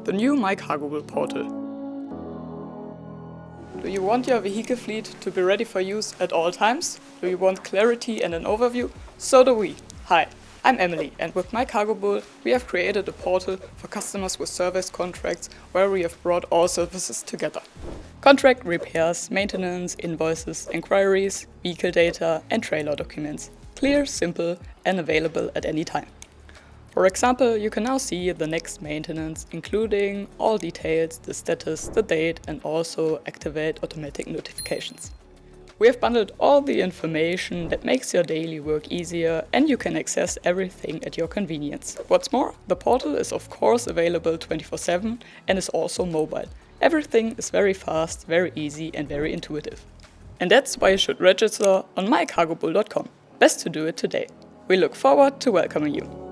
the new MyCargobull Portal. Do you want your vehicle fleet to be ready for use at all times? Do you want clarity and an overview? So do we. Hi, I'm Emily, and with MyCargobull we have created a portal for customers with service contracts where we have brought all services together. Contract repairs, maintenance, invoices, inquiries, vehicle data and trailer documents. Clear, simple and available at any time. For example, you can now see the next maintenance, including all details, the status, the date, and also activate automatic notifications. We have bundled all the information that makes your daily work easier, and you can access everything at your convenience. What's more, the portal is of course available 24/7 and is also mobile. Everything is very fast, very easy and very intuitive. And that's why you should register on mycargobull.com. Best to do it today. We look forward to welcoming you.